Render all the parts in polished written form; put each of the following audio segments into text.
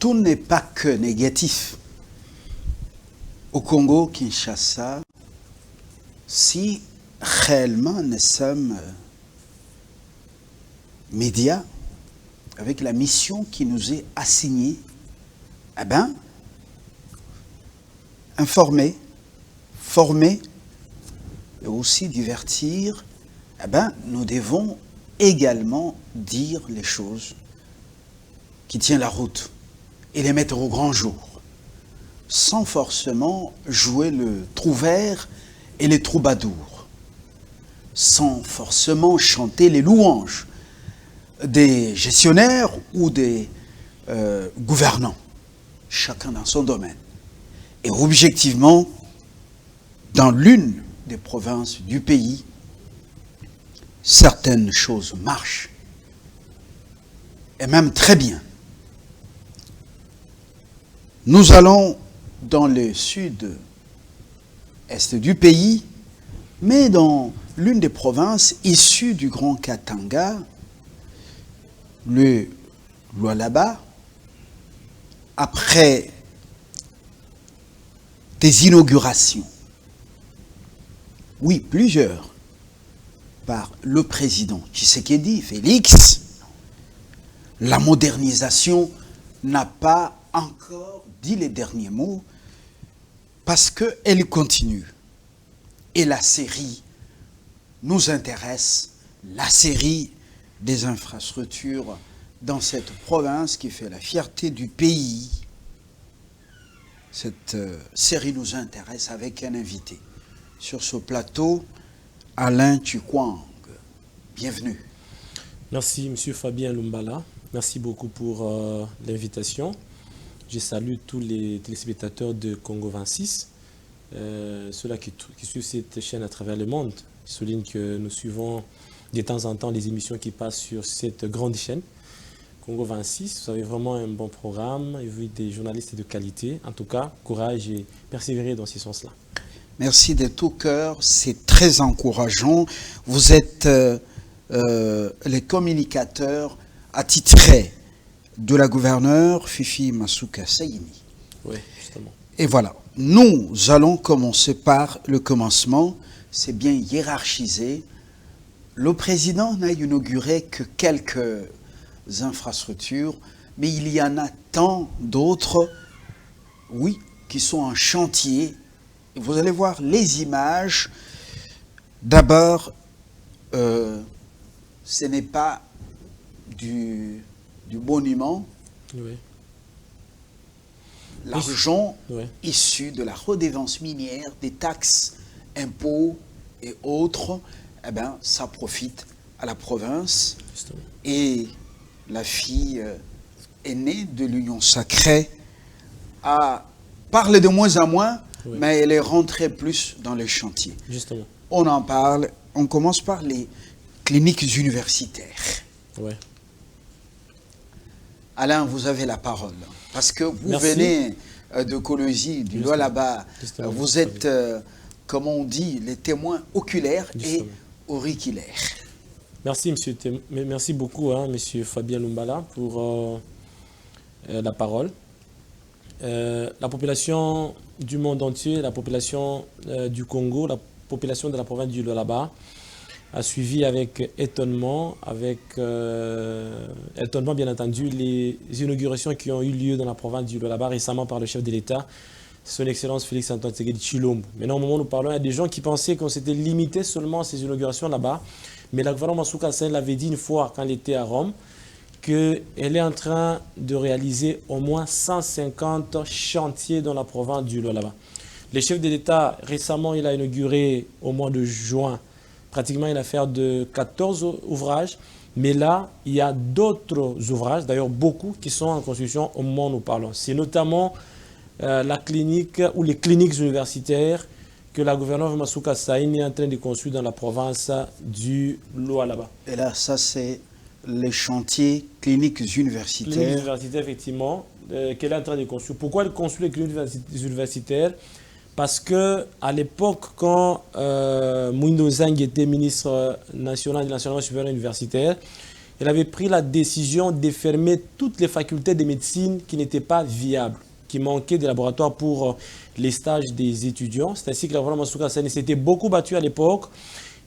tout n'est pas que négatif. Au Congo, Kinshasa, si réellement nous sommes médias, avec la mission qui nous est assignée, eh bien, informer, former et aussi divertir, eh bien, nous devons également dire les choses qui tiennent la route et les mettre au grand jour, sans forcément jouer le trouvère et les troubadours, sans forcément chanter les louanges des gestionnaires ou des gouvernants, chacun dans son domaine. Et objectivement, dans l'une des provinces du pays, certaines choses marchent, et même très bien. Nous allons dans le sud-est du pays, mais dans l'une des provinces issues du Grand Katanga, le Lualaba, après des inaugurations, oui, plusieurs, par le président Tshisekedi, Félix, la modernisation n'a pas encore dit les derniers mots parce qu'elle continue. Et la série nous intéresse, la série des infrastructures dans cette province qui fait la fierté du pays. Cette série nous intéresse avec un invité. Sur ce plateau, Alain Tukwang. Bienvenue. Merci, M. Fabien Lumbala. Merci beaucoup pour l'invitation. Je salue tous les téléspectateurs de Congo 26, ceux-là qui suivent cette chaîne à travers le monde. Je souligne que nous suivons de temps en temps les émissions qui passent sur cette grande chaîne, Congo 26. Vous avez vraiment un bon programme et vous êtes des journalistes de qualité. En tout cas, courage et persévérer dans ce sens-là. Merci de tout cœur, c'est très encourageant. Vous êtes les communicateurs attitrés de la gouverneure Fifi Masuka Sayini. Oui, justement. Et voilà, nous allons commencer par le commencement. C'est bien hiérarchisé. Le président n'a inauguré que quelques infrastructures, mais il y en a tant d'autres, oui, qui sont en chantier. Vous allez voir les images. D'abord, ce n'est pas du monument. Oui. L'argent Oui. issu de la redevance minière, des taxes, impôts et autres, eh bien, ça profite à la province. Justement. Et la fille aînée de l'Union sacrée a parlé de moins en moins, Oui. mais elle est rentrée plus dans les chantiers. Justement. On en parle. On commence par les cliniques universitaires. Oui. Alain, vous avez la parole. Parce que vous Merci. venez de Colosie, du Lualaba. Justement. Vous êtes, comme on dit, les témoins oculaires Justement. et auriculaires. Merci, merci beaucoup, monsieur Fabien Lumbala, pour la parole. La population du monde entier, la population du Congo, la population de la province du Lualaba a suivi avec étonnement, bien entendu, les inaugurations qui ont eu lieu dans la province du Lualaba récemment par le chef de l'État, son Excellence Félix Antoine Tshisekedi Tshilombo. Maintenant, au moment où nous parlons, il y a des gens qui pensaient qu'on s'était limité seulement à ces inaugurations là-bas. Mais la gouvernement Masuka Sayini l'avait dit une fois quand elle était à Rome, qu'elle est en train de réaliser au moins 150 chantiers dans la province du Lualaba. Le chef de l'État, récemment, il a inauguré au mois de juin pratiquement une affaire de 14 ouvrages. Mais là, il y a d'autres ouvrages, d'ailleurs beaucoup, qui sont en construction au moment où nous parlons. C'est notamment la clinique ou les cliniques universitaires que la gouverneure Masuka Sayini est en train de construire dans la province du Lualaba. Et là, ça, c'est les chantiers cliniques universitaires. Cliniques universitaires, effectivement, qu'elle est en train de construire. Pourquoi elle construit les cliniques universitaires? Parce qu'à l'époque, quand Mwindo Zang était ministre national de l'enseignement supérieur universitaire, il avait pris la décision de fermer toutes les facultés de médecine qui n'étaient pas viables, qui manquaient des laboratoires pour les stages des étudiants. C'est ainsi que la gouvernement Masuka Saini s'était beaucoup battu à l'époque.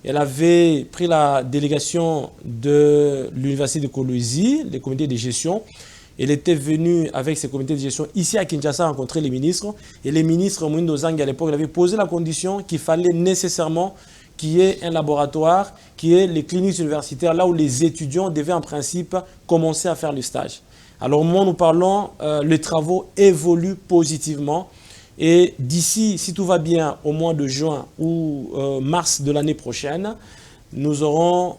Elle avait pris la délégation de l'Université de Kolwezi, les comités de gestion. Elle était venue avec ses comités de gestion ici à Kinshasa rencontrer les ministres. Et les ministres, Mwindo Zangi à l'époque, avaient posé la condition qu'il fallait nécessairement qu'il y ait un laboratoire, qui est les cliniques universitaires, là où les étudiants devaient en principe commencer à faire le stage. Alors au moment où nous parlons, les travaux évoluent positivement. Et d'ici, si tout va bien, au mois de juin ou mars de l'année prochaine, nous aurons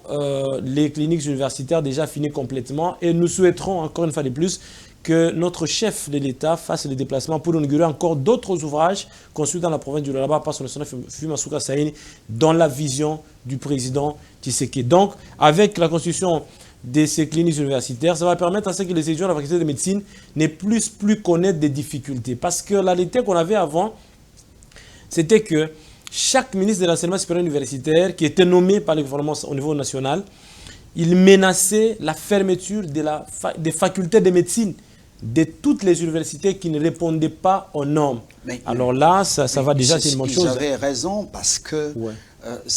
les cliniques universitaires déjà finies complètement. Et nous souhaiterons, encore une fois de plus, que notre chef de l'État fasse le déplacement pour inaugurer encore d'autres ouvrages construits dans la province du Lualaba par son excellence Masuka Saini dans la vision du président Tshisekedi. Donc, avec la construction de ces cliniques universitaires, ça va permettre à ce que les étudiants de la faculté de médecine n'aient plus connaître des difficultés. Parce que la réalité qu'on avait avant, c'était que chaque ministre de l'enseignement supérieur universitaire qui était nommé par le gouvernement au niveau national, il menaçait la fermeture des facultés de médecine de toutes les universités qui ne répondaient pas aux normes. Alors là, ça va déjà, c'est une bonne chose. Ils avaient raison parce que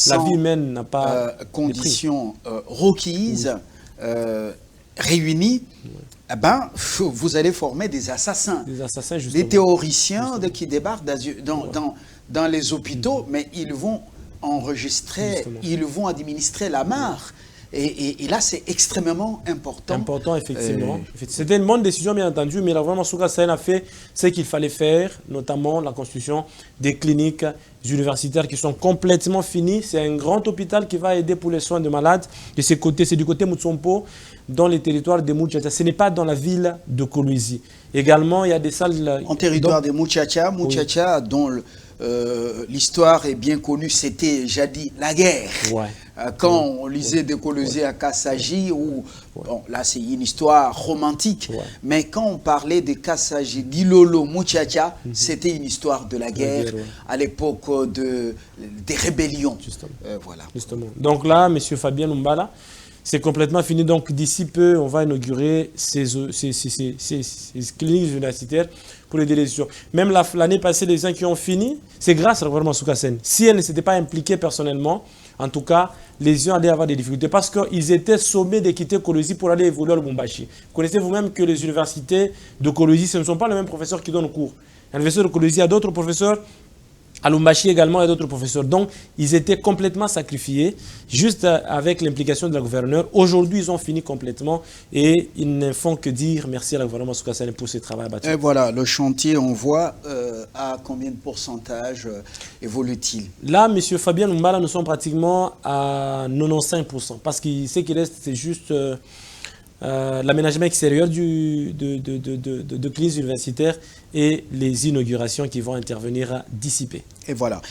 la vie humaine n'a pas conditions requises, réunies, eh ben, vous allez former des assassins. Des assassins, justement. Des théoriciens qui débarquent dans les hôpitaux, mais ils vont enregistrer, Justement. ils vont administrer la mare. Et là, c'est extrêmement important. Important, effectivement. C'était une bonne décision, bien entendu, mais la gouvernement Masuka Saini a fait ce qu'il fallait faire, notamment la construction des cliniques universitaires qui sont complètement finies. C'est un grand hôpital qui va aider pour les soins de malades. De ce côté, c'est du côté Mutsompo, dans les territoires de Muchacha. Ce n'est pas dans la ville de Kolwezi. Également, il y a des salles... En territoire de Muchacha, Muchacha, dont l'histoire est bien connue, c'était jadis la guerre. Ouais. Quand on lisait de Kolwezi à Kassaji, bon, là c'est une histoire romantique, mais quand on parlait de Kassaji, d'Ilolo, Muchacha, c'était une histoire de la guerre, à l'époque des rébellions. Voilà. Justement. Donc là, M. Fabien Lumbala, c'est complètement fini. Donc d'ici peu, on va inaugurer ces cliniques universitaires pour aider les étudiants. Même l'année passée, les gens qui ont fini, c'est grâce à la gouvernement Masuka Saini. Si elle ne s'était pas impliquée personnellement, en tout cas, les gens allaient avoir des difficultés parce qu'ils étaient sommés de quitter Kolwezi pour aller évoluer à Lubumbashi. Connaissez vous-même que les universités de Kolwezi, ce ne sont pas les mêmes professeurs qui donnent cours. À l'université de Kolwezi, il y a d'autres professeurs. À Lubumbashi également, il y a d'autres professeurs. Donc, ils étaient complètement sacrifiés, juste avec l'implication de la gouverneure. Aujourd'hui, ils ont fini complètement et ils ne font que dire merci à la gouvernement Masuka Saini pour ce travail abattu. Et voilà, le chantier, on voit à combien de pourcentage évolue-t-il? Là, M. Fabien Lumbala, nous sommes pratiquement à 95%. Parce que ce qui reste, c'est juste l'aménagement extérieur de cliniques universitaires et les inaugurations qui vont intervenir d'ici peu. Et voilà.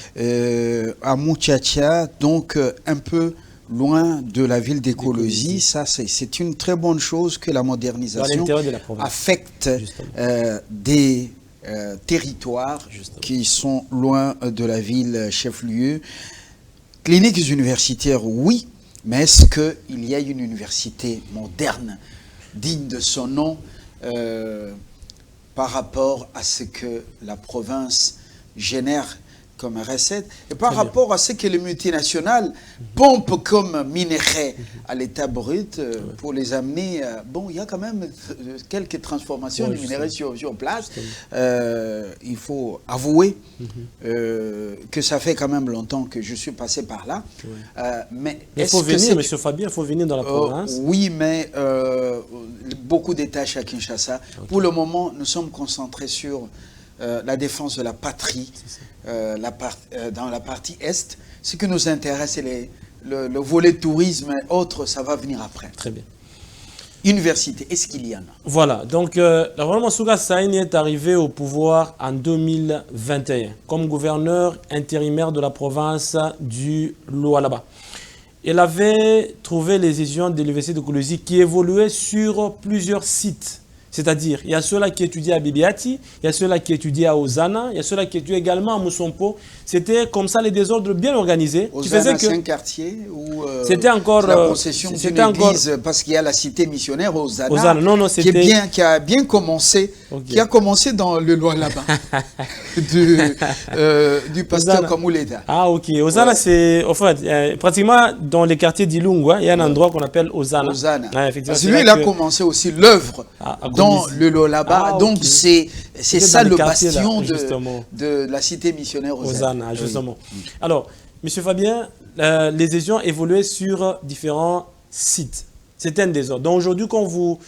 À Muchacha, donc un peu loin de la ville de Kolwezi, ça c'est une très bonne chose que la modernisation affecte des territoires qui sont loin de la ville chef-lieu. Cliniques universitaires, oui. Mais est-ce qu'il y a une université moderne, digne de son nom, par rapport à ce que la province génère comme recette et par rapport à ce que les multinationales pompent comme minerai à l'état brut pour les amener... bon, il y a quand même quelques transformations de minerais sur place. Il faut avouer que ça fait quand même longtemps que je suis passé par là. Mais il faut venir, M. Fabien, il faut venir dans la province. Oui, mais beaucoup de tâches à Kinshasa. Pour le moment, nous sommes concentrés sur la défense de la patrie dans la partie Est. Ce qui nous intéresse, c'est le volet tourisme et autres, ça va venir après. Très bien. Université, est-ce qu'il y en a? Voilà, donc le gouvernement Masuka Saini est arrivé au pouvoir en 2021 comme gouverneur intérimaire de la province du Lualaba. Il avait trouvé les étudiants de l'université de Kolwezi qui évoluaient sur plusieurs sites C'est-à-dire, il y a ceux-là qui étudiaient à Bibiati, il y a ceux-là qui étudiaient à Ozana, il y a ceux-là qui étudiaient également à Moussompo. C'était comme ça les désordres bien organisés. Ozana, c'est un quartier où c'était encore la concession d'une église, parce qu'il y a la cité missionnaire Ozana, non, qui a bien commencé, qui a commencé dans le Lualaba du pasteur Kamouleda. Ah ok, Ozana c'est, en fait, pratiquement dans les quartiers d'Ilungwa, il y a un endroit qu'on appelle Ozana. Parce que lui, il a commencé aussi l'œuvre dans le Lualaba, donc c'est ça le bastion de la cité missionnaire Ozana. Justement. Alors, M. Fabien, les étudiants évoluaient sur différents sites. C'était un désordre. Donc aujourd'hui, quand vous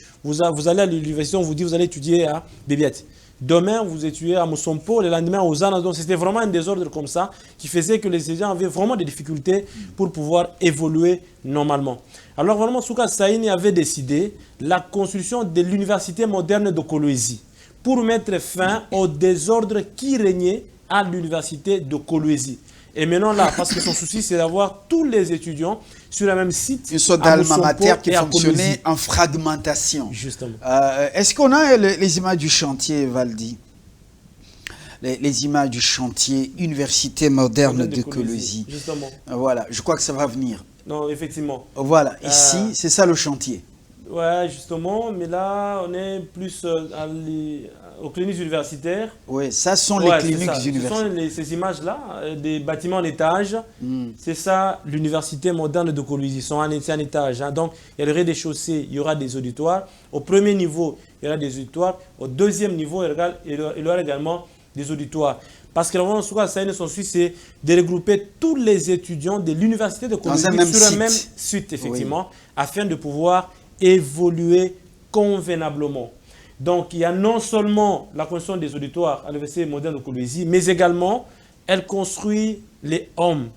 allez à l'université, on vous dit vous allez étudier à Bibiati. Demain, vous étudiez à Moussompo, le lendemain à Ozana. Donc c'était vraiment un désordre comme ça qui faisait que les étudiants avaient vraiment des difficultés pour pouvoir évoluer normalement. Alors vraiment, Souka Saïni avait décidé la construction de l'université moderne de Kolwezi pour mettre fin au désordre qui régnait à l'université de Kolwezi. Et maintenant là, parce que son souci c'est d'avoir tous les étudiants sur le même site. Une sorte d'alma mater qui fonctionnait en fragmentation. Justement. Est-ce qu'on a les images du chantier, Valdi? Les images du chantier Université moderne de Kolwezi. Justement. Voilà, je crois que ça va venir. Non, effectivement. Voilà, ici, c'est ça le chantier. Ouais, justement, mais là, on est plus aux cliniques universitaires. Oui, ça sont les cliniques universitaires. Ce sont ces images-là, des bâtiments en étage. C'est ça, l'université moderne de Kolwezi. Ils sont en étage. Hein. Donc, il y a le rez-de-chaussée, il y aura des auditoires. Au premier niveau, il y aura des auditoires. Au deuxième niveau, il y aura également des auditoires. Parce que vraiment, son souci, c'est de regrouper tous les étudiants de l'université de Kolwezi sur un même site, effectivement, afin de pouvoir évoluer convenablement. Donc, il y a non seulement la construction des auditoires à l'Université moderne de Kolwezi, mais également, elle construit les hommes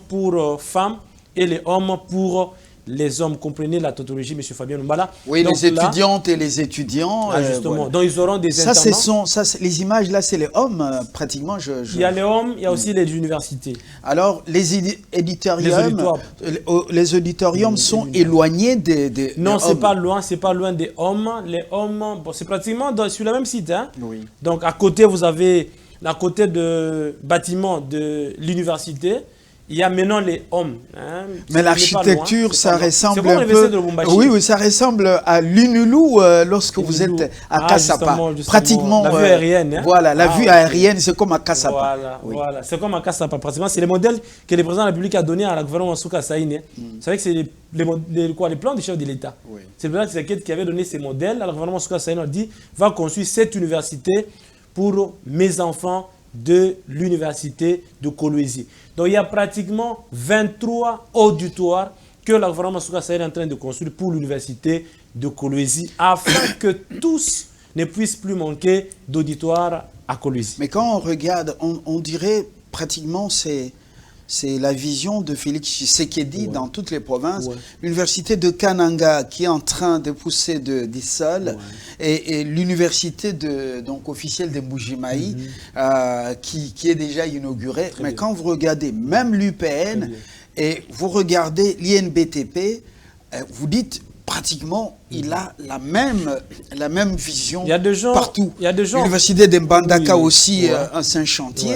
pour femmes et les hommes pour les hommes. Comprenez la tautologie, M. Fabien Numbala. Oui, donc, les étudiantes et les étudiants. Justement, voilà. Donc ils auront des internats. Les images là, c'est les hommes, pratiquement. Il y a les hommes, il y a aussi les universités. Alors, les auditoriums sont éloignés des non, c'est pas loin des hommes. Les hommes, bon, c'est pratiquement sur le même site. Hein? Oui. Donc, à côté, vous avez, à côté de bâtiment de l'université, il y a maintenant les hommes. Hein. Mais l'architecture, ça ressemble un peu... Oui, ça ressemble à l'Unulu lorsque vous êtes à Kassapa. Pratiquement... La vue aérienne. Hein. Voilà, la vue aérienne, c'est comme à Kassapa. Voilà, c'est comme à Kassapa. Pratiquement, c'est le modèle que le président de la République a donné à la gouvernement Souka Saïni. Vous savez que c'est les plans du chef de l'État. C'est le président qui avait donné ces modèles à la gouvernement Souka Saïni. On a dit, va construire cette université pour mes enfants de l'université de Kolwezi. Donc il y a pratiquement 23 auditoires que la gouvernement Souka Saïni est en train de construire pour l'université de Kolwezi afin que tous ne puissent plus manquer d'auditoires à Kolwezi. Mais quand on regarde, on dirait pratiquement c'est la vision de Félix Tshisekedi dans toutes les provinces. L'université de Kananga qui est en train de pousser des sols et l'université officielle de Mbujimayi qui est déjà inaugurée. Mais quand vous regardez même l'UPN et vous regardez l'INBTP, vous dites pratiquement il a la même vision partout. L'université de Mbandaka aussi, un saint chantier.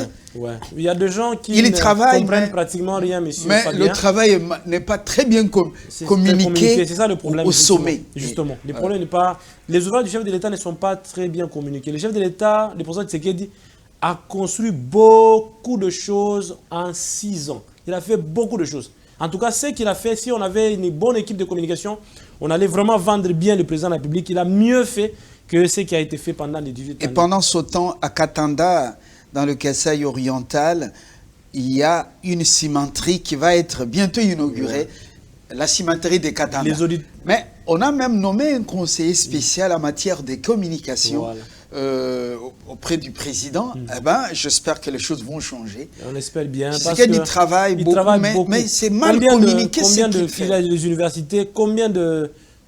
Il y a des gens qui ne comprennent pratiquement rien, monsieur Fabien. Le travail n'est pas très bien communiqué. C'est ça le problème au sommet. Justement. Le problème n'est pas... Les ouvrages du chef de l'État ne sont pas très bien communiqués. Le chef de l'État, le président Tshisekedi, a construit beaucoup de choses en 6 ans. Il a fait beaucoup de choses. En tout cas, ce qu'il a fait, si on avait une bonne équipe de communication, on allait vraiment vendre bien le président de la République. Il a mieux fait que ce qui a été fait pendant les 18 ans. Et pendant ce temps, à Katanda, dans le Kasaï oriental, il y a une cimenterie qui va être bientôt inaugurée, la cimenterie de Katanda. Mais on a même nommé un conseiller spécial en matière de communication auprès du président. Eh ben, j'espère que les choses vont changer. On espère bien. Parce qu'il travaille beaucoup, mais c'est mal communiqué. Combien de filiales des universités, combien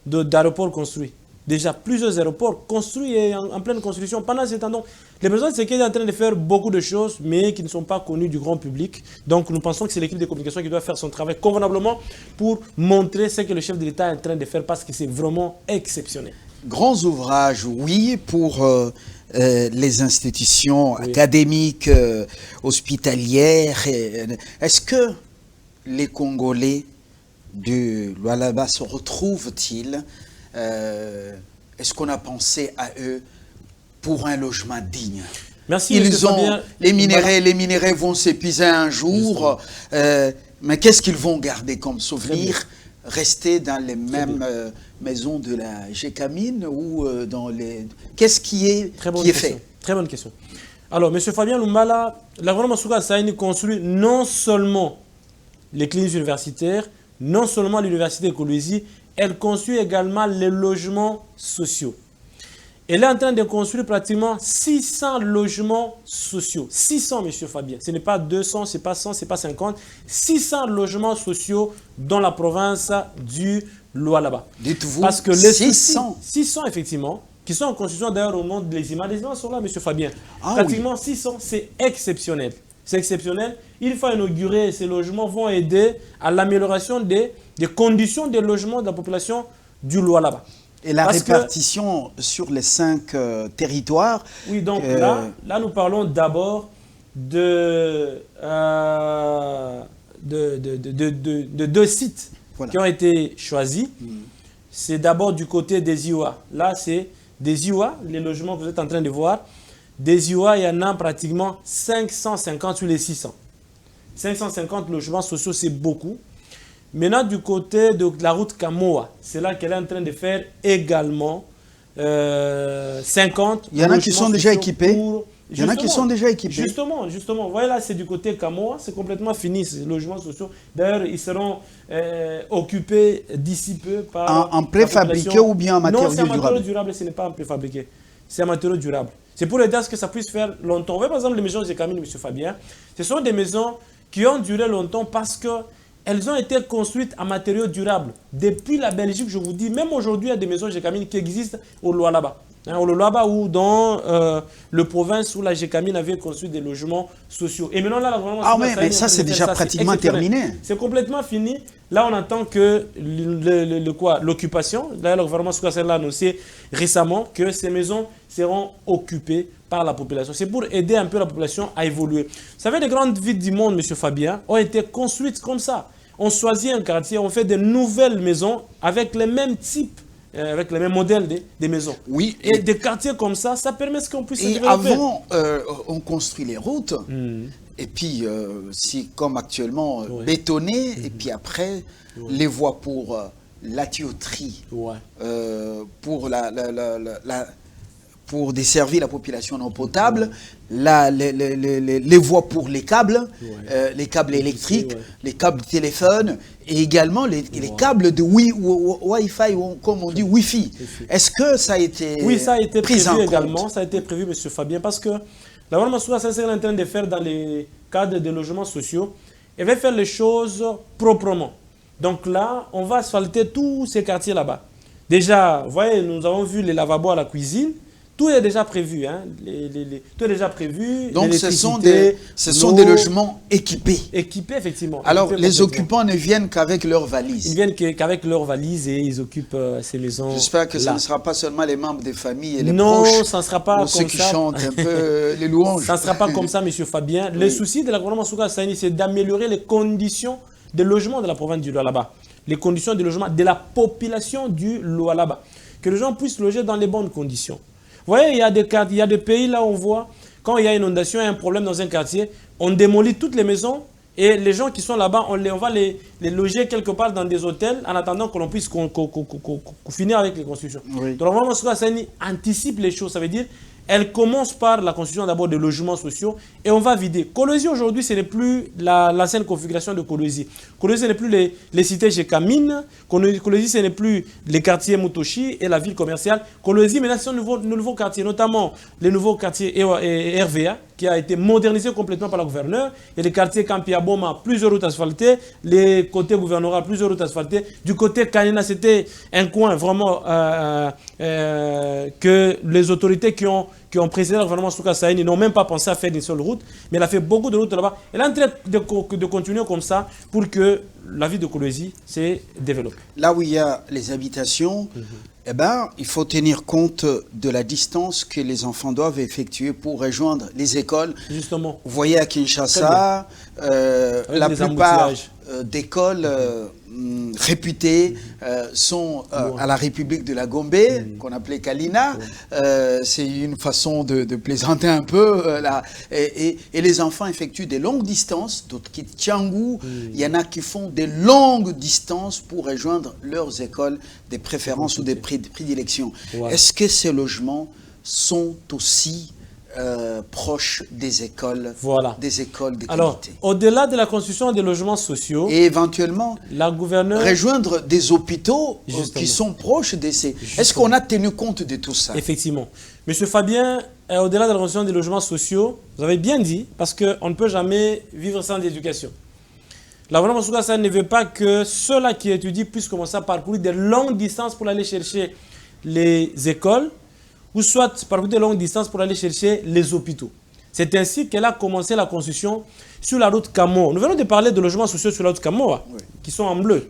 d'aéroports construits? Déjà plusieurs aéroports construits et en pleine construction pendant ce temps. Donc, le président Tshisekedi est en train de faire beaucoup de choses, mais qui ne sont pas connues du grand public. Donc, nous pensons que c'est l'équipe de communication qui doit faire son travail convenablement pour montrer ce que le chef de l'État est en train de faire parce que c'est vraiment exceptionnel. Grands ouvrages, oui, pour les institutions académiques, hospitalières. Est-ce que les Congolais du Lualaba se retrouvent-ils? Est-ce qu'on a pensé à eux pour un logement digne? Merci, Ils ont les minéraux vont s'épuiser un jour, mais qu'est-ce qu'ils vont garder comme souvenir? Rester dans les mêmes maisons de la Gécamine ou dans les... Qu'est-ce qui est fait? Très bonne question. Alors, M. Fabien Lumbala, la gouvernement Masuka Saini construit non seulement les cliniques universitaires, non seulement l'université de Kolwezi, elle construit également les logements sociaux. Elle est en train de construire pratiquement 600 logements sociaux. 600, M. Fabien. Ce n'est pas 200, ce n'est pas 100, ce n'est pas 50. 600 logements sociaux dans la province du Lualaba. Dites-vous, parce que les 600 600, effectivement, qui sont en construction d'ailleurs au monde des images. Les images sont là, M. Fabien. Ah, pratiquement 600, c'est exceptionnel. C'est exceptionnel. Une fois inaugurés, ces logements vont aider à l'amélioration des conditions de logement de la population du Lualaba. Et la répartition sur les 5 territoires. Oui, donc là, nous parlons d'abord de 2 sites qui ont été choisis. C'est d'abord du côté des IOA. Là, c'est des IOA, les logements que vous êtes en train de voir. Des IOA, il y en a pratiquement 550 sur les 600. 550 logements sociaux, c'est beaucoup. Maintenant, du côté de la route Kamoa, c'est là qu'elle est en train de faire également 50. Il y en a qui sont déjà équipés. Il y en a qui sont déjà équipés. Justement. Vous voyez là, c'est du côté Kamoa, c'est complètement fini, ces logements sociaux. D'ailleurs, ils seront occupés d'ici peu par... En préfabriqué ou bien en matériaux durables? Non, c'est en matériaux durables, ce n'est pas en préfabriqué. C'est en matériaux durables. C'est pour aider à ce que ça puisse faire longtemps. Vous voyez par exemple les maisons de Gécamine, M. Fabien. Ce sont des maisons qui ont duré longtemps parce que elles ont été construites en matériaux durables. Depuis la Belgique, je vous dis, même aujourd'hui, il y a des maisons Gécamine qui existent au Lualaba. Au Lualaba ou dans le province où la Gécamine avait construit des logements sociaux. Et maintenant, là, la gouvernement... Ah mais ça, c'est déjà pratiquement terminé. C'est complètement fini. Là, on attend que l'occupation, là, le gouvernement l'a annoncé récemment que ces maisons seront occupées par la population. C'est pour aider un peu la population à évoluer. Vous savez, les grandes villes du monde, M. Fabien, ont été construites comme ça. On choisit un quartier, on fait de nouvelles maisons avec les mêmes types, avec les mêmes modèles des maisons. Oui. Et des quartiers comme ça, ça permet qu'on puisse se développer. Et avant, on construit les routes, et puis, si comme actuellement, bétonné, et puis après, les voies pour la tuyauterie, pour desservir la population en eau potable, les voies pour les câbles électriques, les câbles de téléphone, et également les câbles de Wi-Fi, comme on dit, Wi-Fi. Est-ce que ça a été Oui, ça a été pris en prévu compte? également, ça a été prévu, M. Fabien, parce que la gouvernement Masuka est en train de faire dans les cadres de logements sociaux, elle va faire les choses proprement. Donc là, on va asphalter tous ces quartiers là-bas. Déjà, vous voyez, nous avons vu les lavabos à la cuisine. Tout est déjà prévu. Hein. Tout est déjà prévu. Donc, ce sont des logements équipés. Équipés, effectivement. Alors, les occupants ne viennent qu'avec leurs valises. Ils viennent qu'avec leurs valises et ils occupent ces maisons. J'espère que ce ne sera pas seulement les membres des familles et les proches. Non, ça ne sera pas comme ça. Ceux qui chantent un peu les louanges. Ça ne sera pas comme ça, M. Fabien. Le souci de la gouvernement Masuka Saini, c'est d'améliorer les conditions de logement de la province du Lualaba. Les conditions de logement de la population du Lualaba. Que les gens puissent loger dans les bonnes conditions. Vous voyez, il y a des pays là où on voit, quand il y a inondation, il y a un problème dans un quartier, on démolit toutes les maisons et les gens qui sont là-bas, on va les loger quelque part dans des hôtels en attendant que l'on puisse finir avec les constructions. Oui. Donc, vraiment, Masuka Saini anticipe les choses. Ça veut dire, elle commence par la construction d'abord de logements sociaux et on va vider. Kolwezi aujourd'hui, ce n'est plus l'ancienne configuration de Kolwezi. Kolwezi, ce n'est plus les cités Gécamine. Kolwezi, ce n'est plus les quartiers Mutoshi et la ville commerciale. Kolwezi, maintenant, ce sont de nouveaux quartiers, notamment les nouveaux quartiers RVA, qui a été modernisé complètement par la gouverneure. Et les quartiers Kampiaboma, plusieurs routes asphaltées. Les côtés gouvernorat, plusieurs routes asphaltées. Du côté Kanina, c'était un coin vraiment que les autorités qui ont qui ont précédé le gouvernement Souka Saïni n'ont même pas pensé à faire une seule route, mais elle a fait beaucoup de routes là-bas. Elle est en train de continuer comme ça pour que la ville de Kolwezi se développe. Là où il y a les habitations, eh ben, il faut tenir compte de la distance que les enfants doivent effectuer pour rejoindre les écoles. Justement. Vous voyez à Kinshasa, la plupart d'écoles réputées sont à la République de la Gombe, qu'on appelait Kalina. C'est une façon de plaisanter un peu. Là. Et les enfants effectuent des longues distances, d'autres quittent Tchangou. Il y en a qui font des longues distances pour rejoindre leurs écoles, des préférences ou des prédilections. Ouais. Est-ce que ces logements sont aussi proches des écoles, de Alors, au-delà de la construction des logements sociaux, et éventuellement la gouverneure rejoindre des hôpitaux qui sont proches de ces... Est-ce qu'on a tenu compte de tout ça? Effectivement. Monsieur Fabien, au-delà de la construction des logements sociaux, vous avez bien dit, parce qu'on ne peut jamais vivre sans éducation. La gouvernement Souka Saïni ne veut pas que ceux-là qui étudient puissent commencer à parcourir de longues distances pour aller chercher les écoles, ou soit parcourir de longues distances pour aller chercher les hôpitaux. C'est ainsi qu'elle a commencé la construction sur la route Kamo. Nous venons de parler de logements sociaux sur la route Kamo, qui sont en bleu.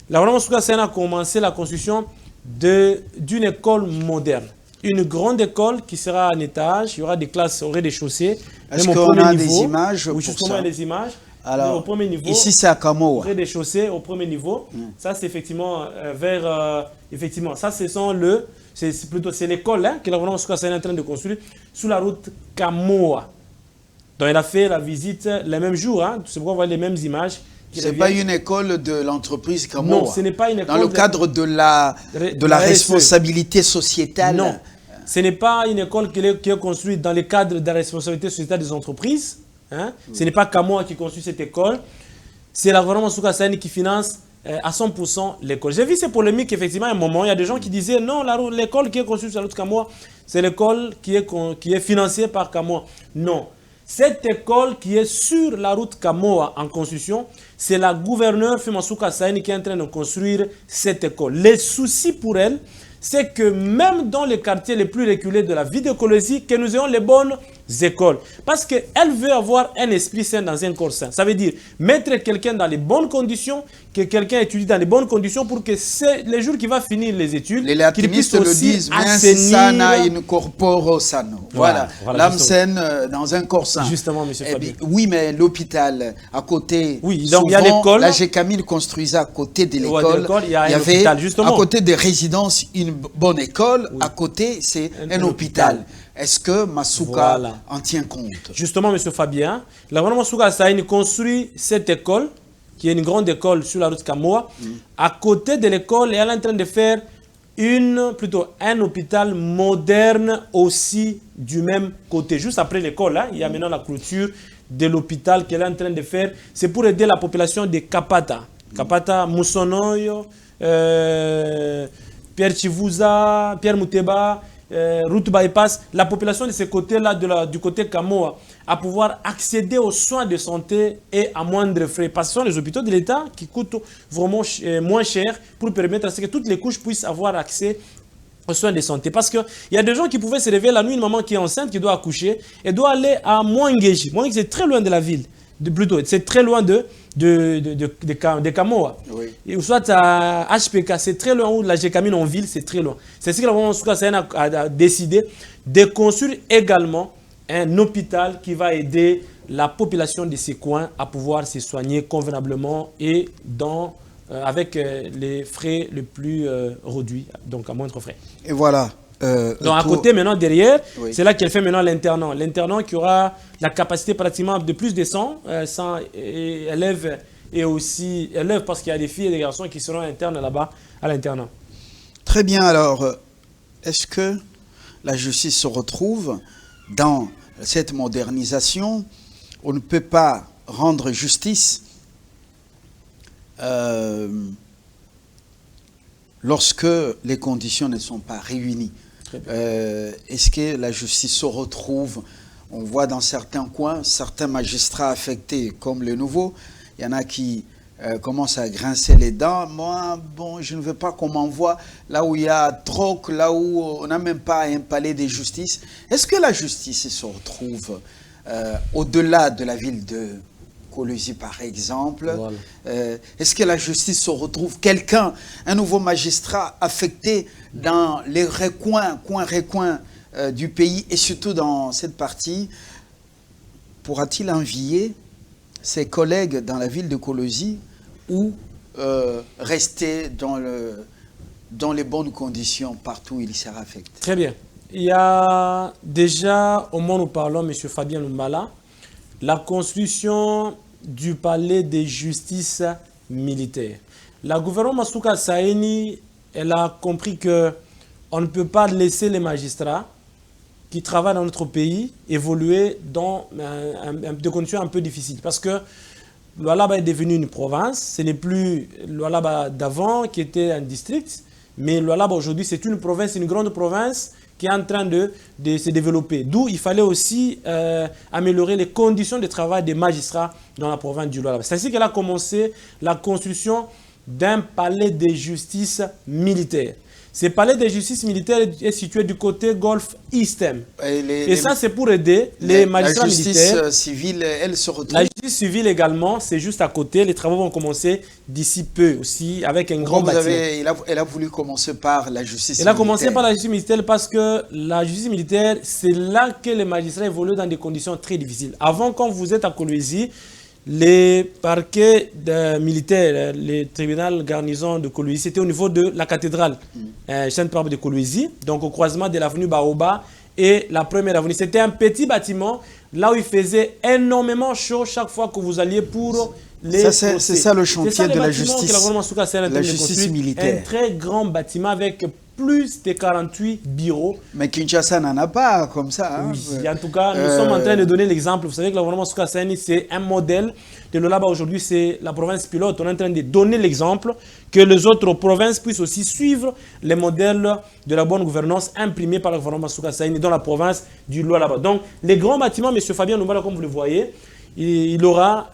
La gouvernement Souka Saïni a commencé la construction d'une école moderne. Une grande école qui sera en étage, il y aura des classes au rez-de-chaussée. Est-ce qu'on a des images pour justement, il y a des images. Alors, au premier niveau, ici c'est à Kamo. Au rez-de-chaussée, au premier niveau. Ça, c'est effectivement vers... effectivement, ça, ce sont le... C'est l'école que la gouvernement Souka Saïni est en train de construire sur la route Kamoa. Donc, elle a fait la visite les mêmes jours. C'est pourquoi on voit les mêmes images. Ce n'est pas une école de l'entreprise Kamoa. Non, ce n'est pas une école. Dans le cadre de la responsabilité sociétale. Non, ce n'est pas une école qui est construite dans le cadre de la responsabilité sociétale des entreprises. Ce n'est pas Kamoa qui construit cette école. C'est la gouvernement Souka Saïni qui finance à 100% l'école. J'ai vu ces polémiques, effectivement, à un moment. Il y a des gens qui disaient non, l'école qui est construite sur la route Kamoa, c'est l'école qui est financée par Kamoa. Non. Cette école qui est sur la route Kamoa en construction, c'est la gouverneure Fima Souka Saïni qui est en train de construire cette école. Les soucis pour elle, c'est que même dans les quartiers les plus reculés de la ville de Kolwezi, que nous ayons les bonnes écoles. Parce qu'elle veut avoir un esprit sain dans un corps sain. Ça veut dire mettre quelqu'un dans les bonnes conditions, que quelqu'un étudie dans les bonnes conditions pour que les jours qu'il va finir les études, les latinistes le disent, sana in corporo sano. Voilà, l'âme saine dans un corps sain. Justement, monsieur Fabien. Oui, mais l'hôpital à côté, oui, donc il y a l'école. La GECAMIL construisait à côté de l'école. Il y avait hôpital, justement. À côté des résidences une bonne école, à côté c'est un hôpital. Est-ce que Masuka en tient compte? Justement, M. Fabien, la gouvernement Souka Saïni construit cette école, qui est une grande école sur la route Kamoa. À côté de l'école, elle est en train de faire un hôpital moderne aussi du même côté. Juste après l'école, il y a maintenant la clôture de l'hôpital qu'elle est en train de faire. C'est pour aider la population de Kapata. Kapata, Moussonoyo, Pierre Chivuza, Pierre Mouteba, route bypass, la population de ce côté-là, du côté Kamoa, à pouvoir accéder aux soins de santé et à moindre frais. Parce que ce sont les hôpitaux de l'État qui coûtent vraiment moins cher pour permettre à ce que toutes les couches puissent avoir accès aux soins de santé. Parce qu'il y a des gens qui pouvaient se réveiller la nuit, une maman qui est enceinte, qui doit accoucher, et doit aller à Mouangéji. Mouangéji, c'est très loin de la ville. C'est très loin de Kamoa. Oui. Et soit à HPK, c'est très loin, ou la GECAMIL en ville, c'est très loin. C'est ce que la gouvernement Souka Saïni a décidé de construire également un hôpital qui va aider la population de ces coins à pouvoir se soigner convenablement et avec les frais les plus réduits, donc à moindre frais. Et voilà. Donc à côté, maintenant, derrière, c'est là qu'elle fait maintenant l'internat. L'internat qui aura la capacité pratiquement de plus de 100 élèves et aussi élèves parce qu'il y a des filles et des garçons qui seront internes là-bas à l'internat. Très bien, alors, est-ce que la justice se retrouve dans cette modernisation? On ne peut pas rendre justice lorsque les conditions ne sont pas réunies. Est-ce que la justice se retrouve? On voit dans certains coins, certains magistrats affectés comme le nouveau, il y en a qui commence à grincer les dents. Moi, bon, je ne veux pas qu'on m'envoie là où il y a troc, là où on n'a même pas un palais de justice. Est-ce que la justice se retrouve au-delà de la ville de Kolwezi, par exemple? Voilà. Est-ce que la justice se retrouve quelqu'un, un nouveau magistrat affecté dans les recoins, recoins du pays et surtout dans cette partie? Pourra-t-il envier ses collègues dans la ville de Kolwezi ou rester dans les bonnes conditions partout où il sera affecté? Très bien. Il y a déjà, au moment où nous parlons, M. Fabien Lumbala, la construction du palais de justice militaire. La gouvernement Masuka Saini, elle a compris qu'on ne peut pas laisser les magistrats qui travaillent dans notre pays évoluer dans des conditions un peu difficiles. Parce que Lualaba est devenu une province. Ce n'est plus Lualaba d'avant qui était un district. Mais Lualaba aujourd'hui, c'est une province, une grande province qui est en train de se développer. D'où il fallait aussi améliorer les conditions de travail des magistrats dans la province du Lualaba. C'est ainsi qu'elle a commencé la construction d'un palais de justice militaire. Ce palais de justice militaire est situé du côté Golfe Eastern. Et ça, c'est pour aider les magistrats militaires. La justice civile, elle se retrouve. La justice civile également, c'est juste à côté. Les travaux vont commencer d'ici peu aussi, avec un grand bâtiment. Elle a voulu commencer par la justice militaire. Elle a commencé par la justice militaire parce que la justice militaire, c'est là que les magistrats évoluent dans des conditions très difficiles. Avant, quand vous êtes à Kolwezi, les parquets militaires, les tribunaux garnison de Kolwezi, c'était au niveau de la cathédrale Sainte-Barbe de Kolwezi, donc au croisement de l'avenue Baoba et la première avenue. C'était un petit bâtiment là où il faisait énormément chaud chaque fois que vous alliez pour les c'est ça le chantier de la justice, militaire. Un très grand bâtiment avec plus de 48 bureaux. Mais Kinshasa n'en a pas comme ça. Hein. Oui, en tout cas, nous sommes en train de donner l'exemple. Vous savez que le gouvernement Souka Saini, c'est un modèle. De Lualaba aujourd'hui, c'est la province pilote. On est en train de donner l'exemple que les autres provinces puissent aussi suivre les modèles de la bonne gouvernance imprimés par le gouvernement Souka Saini dans la province du Lualaba. Donc, les grands bâtiments, M. Fabien Lumbala, comme vous le voyez, il aura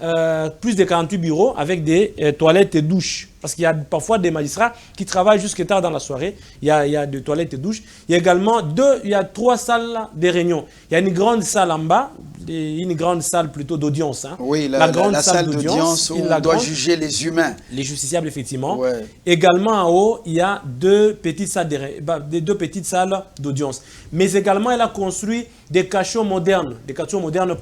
plus de 48 bureaux avec des toilettes et douches. Parce qu'il y a parfois des magistrats qui travaillent jusqu'à tard dans la soirée. Il y a des toilettes et douches. Il y a également 3 salles de réunion. Il y a une grande salle en bas, une grande salle plutôt d'audience. Hein. Oui, la salle d'audience où on doit juger les humains. Les justiciables, effectivement. Ouais. Également en haut, il y a deux petites salles d'audience. Mais également, elle a construit des cachots modernes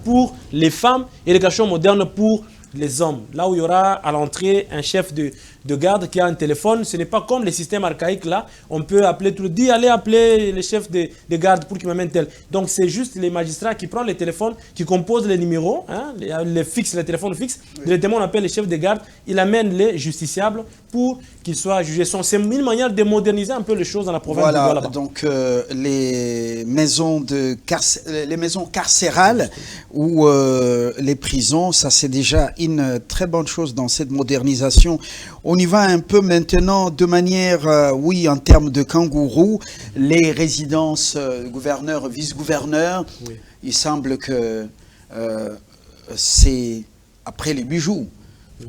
pour les femmes et des cachots modernes pour les hommes. Là où il y aura à l'entrée un chef de garde qui a un téléphone, ce n'est pas comme les systèmes archaïques là. On peut appeler tout le monde, allez appeler le chef de garde pour qu'il m'amène tel. Donc c'est juste les magistrats qui prennent les téléphones, qui composent les numéros, hein, les téléphones fixes. Oui. Directement on appelle les chefs de garde, il amène les justiciables pour qu'ils soient jugés. C'est une manière de moderniser un peu les choses dans la province du Lualaba. Donc les maisons carcérales ou les prisons, ça c'est déjà une très bonne chose dans cette modernisation. On y va un peu maintenant de manière, oui, en termes de kangourou, les résidences gouverneurs, vice-gouverneurs. Oui. Il semble que c'est après les bijoux. Oui.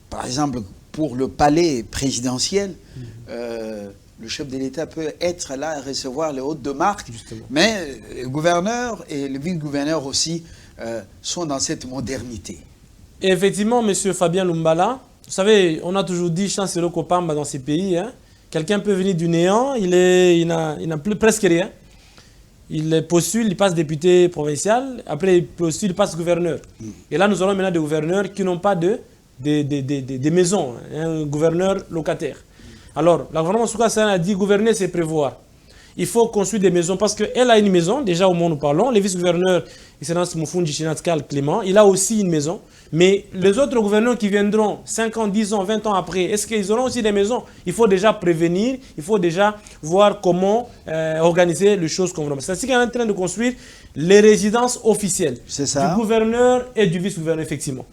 Par exemple, pour le palais présidentiel, le chef de l'État peut être là et recevoir les hôtes de marque. Justement. Mais les gouverneurs et les vice-gouverneurs aussi sont dans cette modernité. Et effectivement, M. Fabien Lumbala, vous savez, on a toujours dit chancelier Kopamba dans ces pays. Hein, quelqu'un peut venir du néant, il n'a plus presque rien. Il postule, il passe député provincial, après il postule, il passe gouverneur. Et là, nous aurons maintenant des gouverneurs qui n'ont pas de maisons, un gouverneur locataire. Alors, le gouvernement Souka Saini a dit gouverner, c'est prévoir. Il faut construire des maisons parce qu'elle a une maison, déjà au moment où nous parlons. Le vice-gouverneur, Excellence Moufoundji Chinatkal Clément, il a aussi une maison. Mais les autres gouverneurs qui viendront 5 ans, 10 ans, 20 ans après, est-ce qu'ils auront aussi des maisons? Il faut déjà prévenir, il faut déjà voir comment organiser les choses convenablement. C'est ainsi qu'on est en train de construire les résidences officielles du gouverneur et du vice-gouverneur, effectivement.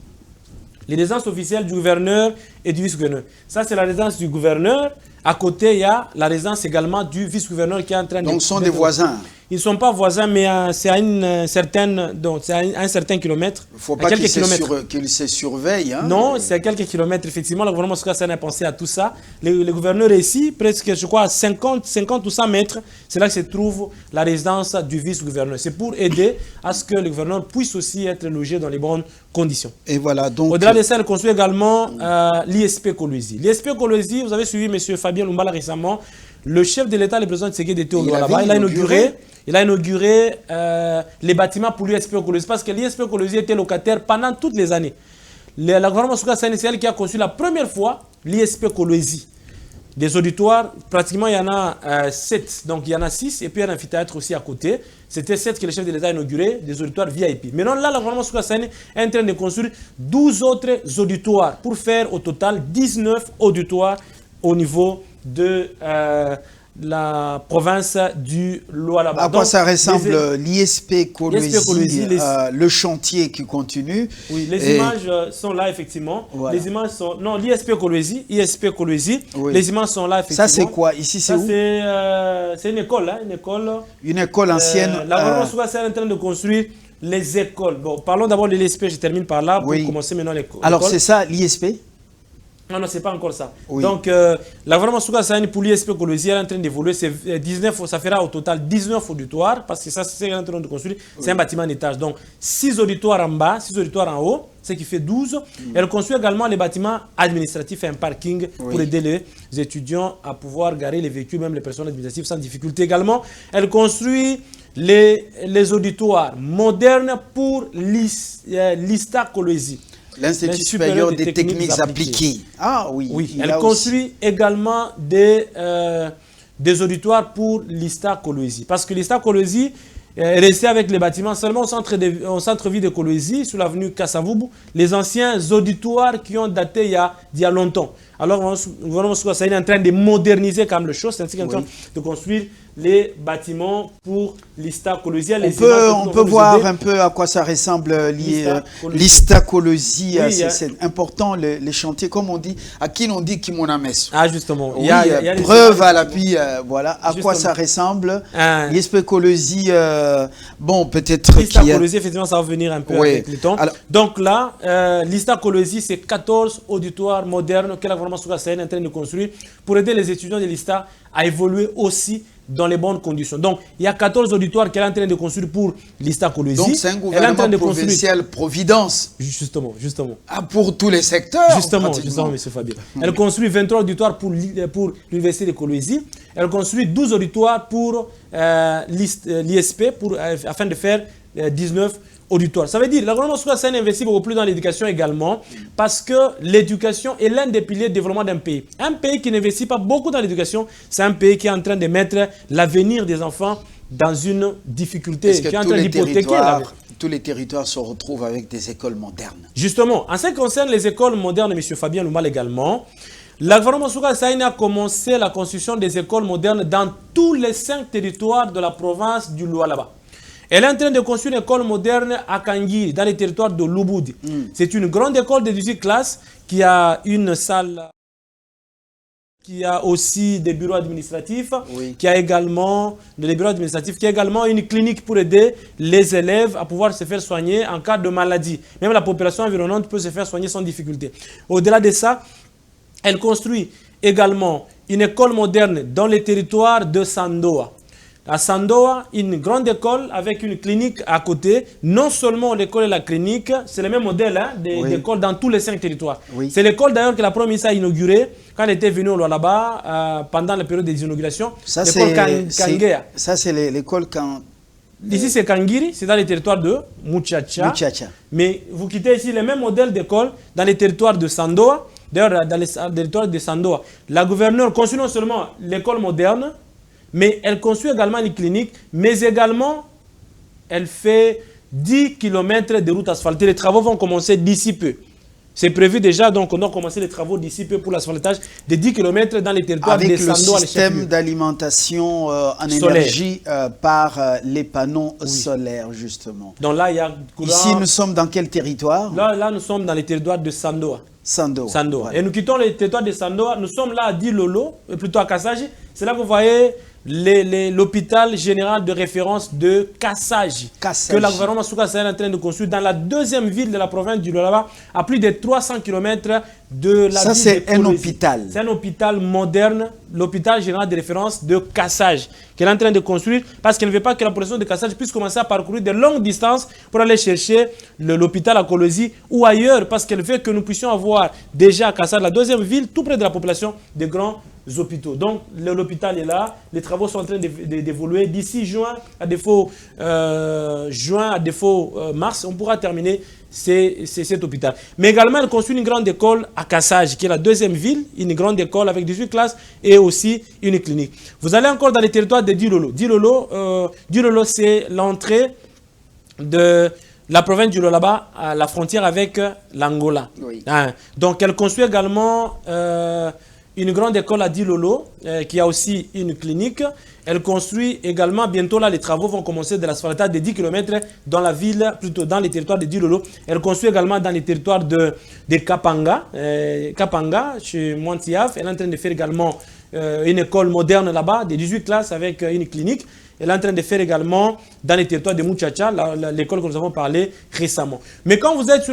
Les résidences officielles du gouverneur et du vice-gouverneur. Ça, c'est la résidence du gouverneur. À côté, il y a la résidence également du vice-gouverneur qui est en train de... Donc, ce sont des voisins. Ils ne sont pas voisins, mais c'est à une certaine, donc c'est à un certain kilomètre. Il ne faut pas qu'ils se surveillent. Hein, non, c'est à quelques kilomètres. Effectivement, le gouvernement Souga-Sahel a pensé à tout ça. Le gouverneur est ici, presque, je crois, à 50 ou 100 mètres. C'est là que se trouve la résidence du vice-gouverneur. C'est pour aider à ce que le gouverneur puisse aussi être logé dans les bonnes conditions. Et voilà, donc... Au-delà de ça, elle construit également l'ISP Kolwezi. L'ISP Kolwezi, vous avez suivi M. Fabien Lumbala récemment. Le chef de l'État, le président Tshisekedi était au Lualaba. Il a inauguré les bâtiments pour l'ISP Kolwezi parce que l'ISP Kolwezi était locataire pendant toutes les années. Le gouvernement Souga-Sahel, c'est elle qui a conçu la première fois l'ISP Kolwezi. Des auditoires, pratiquement il y en a 7, donc il y en a 6, et puis il y a un amphithéâtre aussi à côté. C'était 7 que le chef de l'État a inauguré, des auditoires VIP. Maintenant là, le gouvernement Souga-Sahel est en train de construire 12 autres auditoires pour faire au total 19 auditoires au niveau de la province du Lualaba. À quoi ça ressemble l'ISP Kolwezi, le chantier qui continue? Oui, les images sont là effectivement. Voilà. Les images sont... Non, l'ISP Kolwezi, oui. Les images sont là effectivement. Ça c'est quoi? Ici c'est où? C'est une école, hein, une école ancienne. La gouvernement Souga-Sahel est en train de construire les écoles. Bon, parlons d'abord de l'ISP, je termine par là pour commencer maintenant l'école. Alors c'est ça l'ISP? Non, c'est pas encore ça. Oui. Donc, la gouvernement Souga-Sahel pour l'ISP Kolwezi, elle est en train d'évoluer. Ça fera au total 19 auditoires, parce que ça, c'est en train de construire. C'est un bâtiment en étage. Donc, 6 auditoires en bas, 6 auditoires en haut, ce qui fait 12. Elle construit également les bâtiments administratifs et un parking pour aider les étudiants à pouvoir garer les véhicules, même les personnes administratives sans difficulté également. Elle construit les auditoires modernes pour l'ISTA Kolwezi. L'Institut supérieur des techniques appliquées. Ah oui. Oui, elle construit également des auditoires pour l'ISTA Kolwezi. Parce que l'ISTA Kolwezi est resté avec les bâtiments seulement au centre-ville de Kolwezi, sur l'avenue Kasavubu, les anciens auditoires qui ont daté il y a longtemps. Alors, le gouvernement Souga-Sahel est en train de moderniser quand même le chose, c'est ainsi qu'il est en train de construire les bâtiments pour l'ISTA Kolwezi. On peut voir un peu à quoi ça ressemble l'ISTA Kolwezi. C'est important, les chantiers, comme on dit, à qui l'on dit Kimonames. Ah, justement. Il y a preuve à l'appui, voilà, à quoi ça ressemble. L'ISP Kolwezi, bon, peut-être l'ISTA Kolwezi, effectivement, ça va venir un peu avec le temps. Alors, donc là, l'ISTA Kolwezi, c'est 14 auditoires modernes que la gouvernement Souga-Sahel est en train de construire pour aider les étudiants de l'ISTA à évoluer aussi dans les bonnes conditions. Donc, il y a 14 auditoires qu'elle est en train de construire pour l'ISTA Kolwezi. Donc, c'est un gouvernement provincial Providence. Justement. Ah, pour tous les secteurs. Justement, M. Fabien. Elle construit 23 auditoires pour l'université de Kolwezi. Elle construit 12 auditoires pour l'ISP, afin de faire 19 auditoires. Ça veut dire que le gouvernement Souga-Sahel investit beaucoup plus dans l'éducation également, parce que l'éducation est l'un des piliers de développement d'un pays. Un pays qui n'investit pas beaucoup dans l'éducation, c'est un pays qui est en train de mettre l'avenir des enfants dans une difficulté, qui est en train d'hypothéquer l'avenir. Tous les territoires se retrouvent avec des écoles modernes. Justement, en ce qui concerne les écoles modernes, M. Fabien Lumbala également, le gouvernement Souga-Sahel a commencé la construction des écoles modernes dans tous les 5 territoires de la province du Lualaba. Elle est en train de construire une école moderne à Kangiri, dans les territoires de Lubudi. C'est une grande école de 18 classes qui a une salle, qui a aussi des bureaux administratifs, qui a également une clinique pour aider les élèves à pouvoir se faire soigner en cas de maladie. Même la population environnante peut se faire soigner sans difficulté. Au-delà de ça, elle construit également une école moderne dans les territoires de Sandoa. À Sandoa, une grande école avec une clinique à côté. Non seulement l'école et la clinique, c'est le même modèle d'école dans tous les 5 territoires. C'est l'école d'ailleurs que la première ministre a inaugurée quand elle était venue au Lualaba pendant la période des inaugurations. L'école Kangea. Ça, c'est l'école quand... Ici, c'est Kangiri, c'est dans les territoires de Muchacha. Mais vous quittez ici le même modèle d'école dans les territoires de Sandoa. D'ailleurs, dans les territoires de Sandoa, la gouverneure construit non seulement l'école moderne, mais elle construit également une clinique, mais également, elle fait 10 km de route asphaltée. Les travaux vont commencer d'ici peu. C'est prévu déjà, donc on doit commencer les travaux d'ici peu pour l'asphaltage de 10 km dans les territoires de Sandoa. Avec le système d'alimentation en énergie par les panneaux solaires, justement. Donc là, il y a... Ici, nous sommes dans quel territoire? Là, nous sommes dans les territoires de Sandoa. Voilà. Et nous quittons les territoires de Sandoa. Nous sommes là à Dilolo, plutôt à Kasaji. C'est là que vous voyez l'hôpital général de référence de Kassaji, que la gouvernement Souka Sahel est en train de construire dans la deuxième ville de la province du Lualaba, à plus de 300 km de la ville de Kolwezi. Ça, c'est un hôpital. C'est un hôpital moderne, l'hôpital général de référence de Kassaji, qu'elle est en train de construire parce qu'elle ne veut pas que la population de Kassaji puisse commencer à parcourir de longues distances pour aller chercher l'hôpital à Kolwezi ou ailleurs, parce qu'elle veut que nous puissions avoir déjà à Kassaji, la deuxième ville, tout près de la population, des grands hôpitaux. Donc l'hôpital est là, les travaux sont en train d'évoluer. D'ici juin, à défaut mars, on pourra terminer cet hôpital. Mais également, elle construit une grande école à Kassaji, qui est la deuxième ville, une grande école avec 18 classes et aussi une clinique. Vous allez encore dans les territoires de Dilolo. Dilolo, c'est l'entrée de la province du Lualaba à la frontière avec l'Angola. Oui. Hein. Donc, elle construit également une grande école à Dilolo, qui a aussi une clinique. Elle construit également, bientôt là, les travaux vont commencer de l'asphaltage de 10 km dans la ville, plutôt dans les territoires de Dilolo. Elle construit également dans les territoires de Kapanga, chez Mwantiaf. Elle est en train de faire également une école moderne là-bas, de 18 classes avec une clinique. Elle est en train de faire également dans les territoires de Muchacha, l'école que nous avons parlé récemment. Mais quand vous êtes,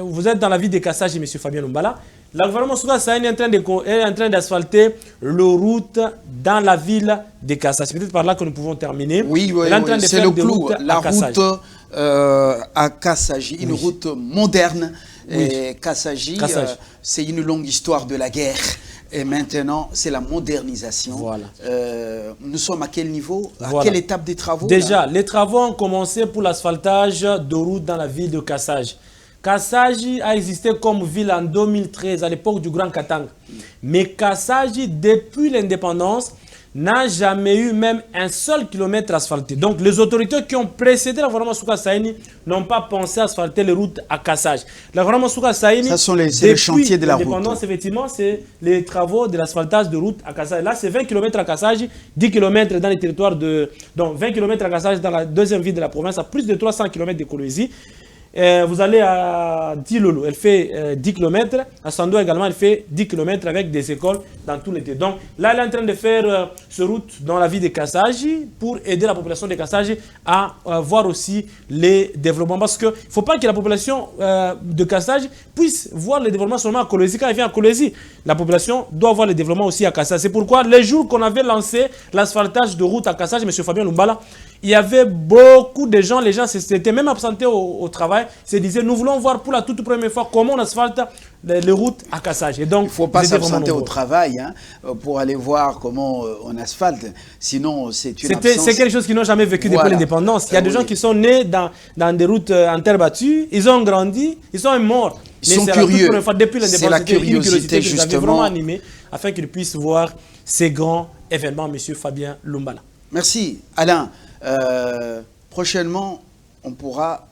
vous êtes dans la ville de Kassaji, M. Fabien Lumbala, la gouvernement Souka Sahel est en train d'asphalter la route dans la ville de Kassaji. C'est peut-être par là que nous pouvons terminer. Oui, c'est le clou. La route à Kassaji, une route moderne. Oui. Kassaji, c'est une longue histoire de la guerre. Et maintenant, c'est la modernisation. Voilà. Nous sommes à quel niveau? À quelle étape des travaux? Déjà, les travaux ont commencé pour l'asphaltage de route dans la ville de Kassaji. Kassaji a existé comme ville en 2013, à l'époque du Grand Katanga. Mais Kassaji, depuis l'indépendance, n'a jamais eu même un seul kilomètre asphalté. Donc, les autorités qui ont précédé la gouvernement Souka Sahel n'ont pas pensé à asphalter les routes à Kassaji. La gouvernement Souka Sahel, ça sont les chantiers de la route. L'indépendance, effectivement, c'est les travaux de l'asphaltage de route à Kassaji. Là, c'est 20 km à Kassaji, 10 km dans les territoires de... Donc, 20 km à Kassaji dans la deuxième ville de la province, à plus de 300 km de Kolwezi. Vous allez à Dilolo, elle fait 10 km. À Sando également, elle fait 10 km avec des écoles dans tout l'été. Donc là, elle est en train de faire ce route dans la ville de Kassaji pour aider la population de Kassaji à voir aussi les développements. Parce qu'il ne faut pas que la population de Kassaji puisse voir les développements seulement à Kolwezi. Quand elle vient à Kolwezi, la population doit voir les développements aussi à Kassaji. C'est pourquoi les jours qu'on avait lancé l'asphaltage de route à Kassaji, M. Fabien Lumbala, il y avait beaucoup de gens, les gens s'étaient même absentés au travail, se disaient, nous voulons voir pour la toute première fois comment on asphalte les routes à Kassaji. Et donc, il ne faut pas s'absenter au travail pour aller voir comment on asphalte, sinon c'est une absence. C'est quelque chose qu'ils n'ont jamais vécu depuis l'indépendance. Il y a des gens qui sont nés dans des routes en terre battue, ils ont grandi, ils sont morts. Ils sont curieux. C'est la curiosité qui justement. vraiment animé afin qu'ils puissent voir ces grands événements, M. Fabien Lumbala. Merci Alain. Prochainement, on pourra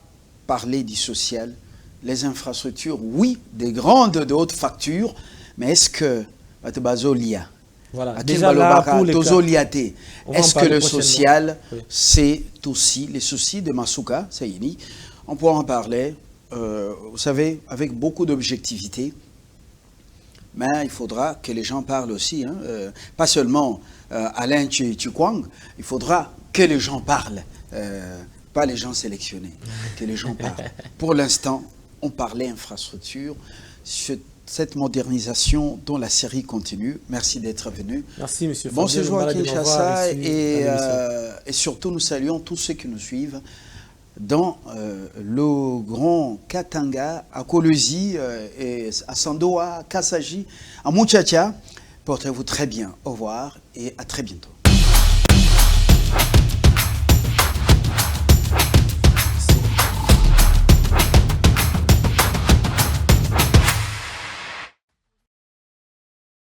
parler du social, les infrastructures, oui, des grandes, de hautes factures, mais est-ce que voilà, déjà là, pour est-ce que le social, c'est aussi les soucis de Masuka Sayini? On pourra en parler, vous savez, avec beaucoup d'objectivité, mais il faudra que les gens parlent aussi, pas seulement Alain Tchukwang, il faudra que les gens parlent, pas les gens sélectionnés, que les gens parlent. Pour l'instant, on parlait infrastructure, cette modernisation dont la série continue. Merci d'être venu. Merci, monsieur. Bon séjour à Kinshasa et surtout nous saluons tous ceux qui nous suivent dans le Grand Katanga, à Kolwezi, et à Sandoa, à Kassaji, à Muchacha. Portez-vous très bien. Au revoir et à très bientôt.